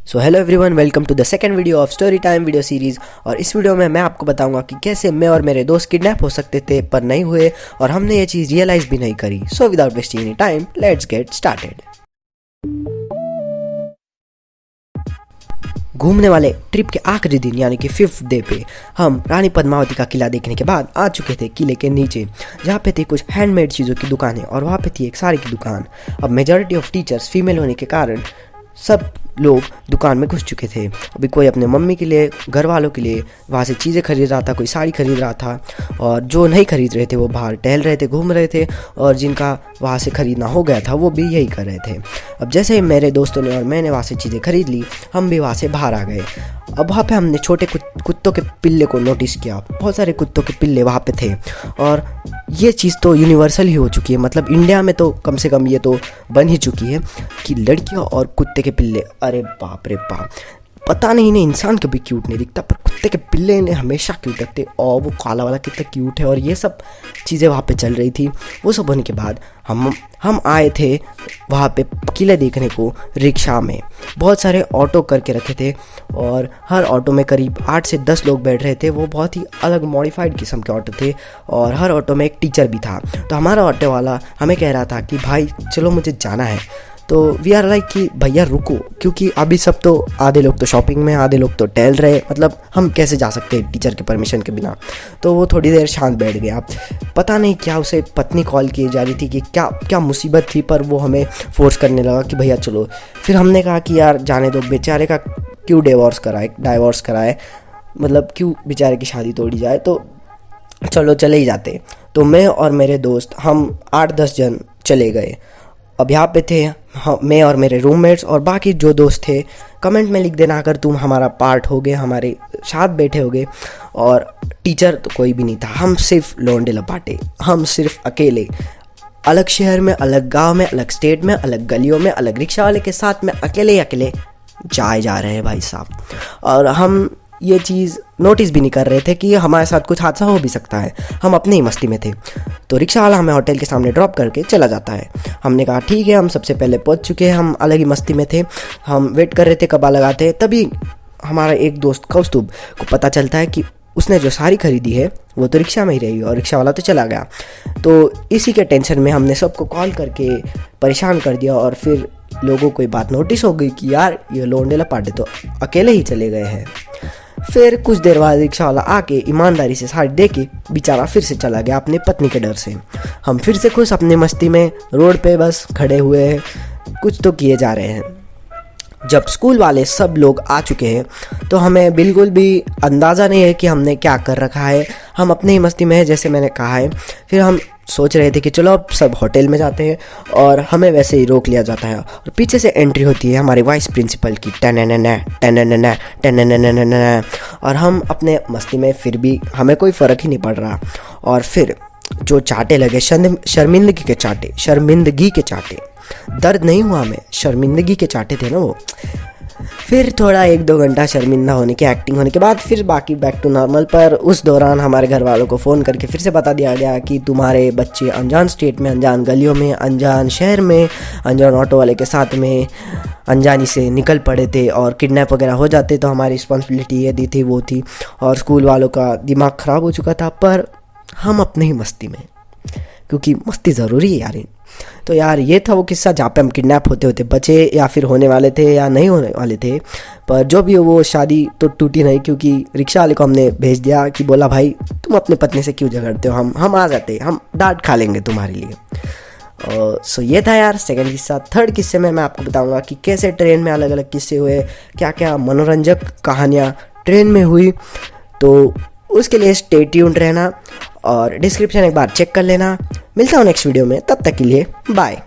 So hello everyone, welcome to the second video of story time video series. और इस video में मैं आपको बताऊंगा कि कैसे मैं और मेरे दोस्त किडनैप हो सकते थे पर नहीं हुए, और हमने ये चीज़ रियलाइज़ भी नहीं करी। So without wasting any time, let's get started. घूमने वाले ट्रिप के आखिरी दिन यानी कि 5th डे पे हम रानी पद्मावती का किला देखने के बाद आ चुके थे किले के नीचे, जहाँ पे थी कुछ हैंडमेड चीज़ों की दुकानें और वहाँ पे थी एक साड़ी की दुकान। अब मेजॉरिटी ऑफ टीचर्स फीमेल होने के कारण सब लोग दुकान में घुस चुके थे। अभी कोई अपने मम्मी के लिए, घर वालों के लिए वहाँ से चीज़ें खरीद रहा था, कोई साड़ी खरीद रहा था, और जो नहीं खरीद रहे थे वो बाहर टहल रहे थे, घूम रहे थे, और जिनका वहाँ से ख़रीदना हो गया था वो भी यही कर रहे थे। अब जैसे ही मेरे दोस्तों ने और मैंने वहाँ से चीज़ें खरीद ली, हम भी वहाँ से बाहर आ गए। अब वहाँ पे हमने छोटे कुत्तों के पिल्ले को नोटिस किया। बहुत सारे कुत्तों के पिल्ले वहाँ पे थे, और ये चीज़ तो यूनिवर्सल ही हो चुकी है। मतलब इंडिया में तो कम से कम ये तो बन ही चुकी है कि लड़कियाँ और कुत्ते के पिल्ले, अरे बाप रे बाप, पता नहीं इन्हें इंसान कभी क्यूट नहीं दिखता पर कुत्ते के पिल्ले इन्हें हमेशा क्यूट लगते। और वो काला वाला कितना क्यूट है, और ये सब चीज़ें वहाँ पे चल रही थी। वो सब होने के बाद हम आए थे वहाँ पे किले देखने को रिक्शा में। बहुत सारे ऑटो करके रखे थे, और हर ऑटो में करीब 8 से 10 लोग बैठ रहे थे। वो बहुत ही अलग मॉडिफाइड किस्म के ऑटो थे, और हर ऑटो में एक टीचर भी था। तो हमारा ऑटो वाला हमें कह रहा था कि भाई चलो मुझे जाना है। तो वी आर लाइक कि भैया रुको, क्योंकि अभी सब तो आधे लोग तो शॉपिंग में, आधे लोग तो टहल रहे, मतलब हम कैसे जा सकते हैं टीचर के परमिशन के बिना। तो वो थोड़ी देर शांत बैठ गया। पता नहीं क्या उसे पत्नी कॉल की जा रही थी कि क्या क्या मुसीबत थी, पर वो हमें फोर्स करने लगा कि भैया चलो। फिर हमने कहा कि यार जाने दो, बेचारे का क्यों डाइवोर्स कराए, मतलब क्यों बेचारे की शादी तोड़ी जाए, तो चलो चले ही जाते। तो मैं और मेरे दोस्त हम 8-10 जन चले गए। अब यहाँ पे थे मैं और मेरे रूममेट्स, और बाकी जो दोस्त थे कमेंट में लिख देना अगर तुम हमारा पार्ट हो गए, हमारे साथ बैठे होगे। और टीचर तो कोई भी नहीं था, हम सिर्फ लौंडे लपाटे, हम सिर्फ अकेले, अलग शहर में, अलग गांव में, अलग स्टेट में, अलग गलियों में, अलग रिक्शा वाले के साथ में अकेले ही अकेले जा रहे हैं भाई साहब। और हम ये चीज़ नोटिस भी नहीं कर रहे थे कि हमारे साथ कुछ हादसा हो भी सकता है। हम अपनी ही मस्ती में थे। तो रिक्शा वाला हमें होटल के सामने ड्रॉप करके चला जाता है। हमने कहा ठीक है, हम सबसे पहले पहुंच चुके हैं, हम अलग ही मस्ती में थे, हम वेट कर रहे थे कब लगाते। तभी हमारा एक दोस्त कौस्तुभ को पता चलता है कि उसने जो साड़ी खरीदी है वो तो रिक्शा में ही रही, और रिक्शा वाला तो चला गया। तो इसी के टेंशन में हमने सबको कॉल करके परेशान कर दिया, और फिर लोगों को ये बात नोटिस हो गई कि यार ये लोंडे लपाटे तो अकेले ही चले गए हैं। फिर कुछ देर बाद रिक्शा वाला आके ईमानदारी से साड़ी दे के बेचारा फिर से चला गया अपने पत्नी के डर से। हम फिर से खुश अपनी मस्ती में रोड पे बस खड़े हुए हैं, कुछ तो किए जा रहे हैं। जब स्कूल वाले सब लोग आ चुके हैं तो हमें बिल्कुल भी अंदाज़ा नहीं है कि हमने क्या कर रखा है। हम अपनी ही मस्ती में है, जैसे मैंने कहा है। फिर हम सोच रहे थे कि चलो अब सब होटल में जाते हैं, और हमें वैसे ही रोक लिया जाता है, और पीछे से एंट्री होती है हमारे वाइस प्रिंसिपल की, टन, और हम अपने मस्ती में, फिर भी हमें कोई फ़र्क ही नहीं पड़ रहा। और फिर जो चाटे लगे, शर्मिंदगी के चाटे, दर्द नहीं हुआ हमें, शर्मिंदगी के चाटे थे ना वो। फिर थोड़ा 1-2 घंटा शर्मिंदा होने की एक्टिंग होने के बाद फिर बाकी बैक टू नॉर्मल। पर उस दौरान हमारे घर वालों को फ़ोन करके फिर से बता दिया गया कि तुम्हारे बच्चे अनजान स्टेट में, अनजान गलियों में, अनजान शहर में, अनजान ऑटो वाले के साथ में अनजानी से निकल पड़े थे, और किडनैप वगैरह हो जाते तो हमारी रिस्पॉन्सिबिलिटी ये दी थी वो थी। और स्कूल वालों का दिमाग ख़राब हो चुका था, पर हम अपने ही मस्ती में, क्योंकि मस्ती ज़रूरी है यार। तो यार ये था वो किस्सा जहाँ पे हम किडनैप होते बचे, या फिर होने वाले थे या नहीं होने वाले थे। पर जो भी हो, वो शादी तो टूटी नहीं, क्योंकि रिक्शा वाले को हमने भेज दिया कि बोला भाई तुम अपने पत्नी से क्यों झगड़ते हो, हम आ जाते, हम डांट खा लेंगे तुम्हारे लिए। सो ये था यार सेकंड किस्सा। थर्ड किस्से में मैं आपको बताऊंगा कि कैसे ट्रेन में अलग अलग किस्से हुए, क्या क्या मनोरंजक कहानियाँ ट्रेन में हुई। तो उसके लिए स्टे ट्यून्ड रहना, और डिस्क्रिप्शन एक बार चेक कर लेना। मिलता हूँ नेक्स्ट वीडियो में, तब तक के लिए बाय।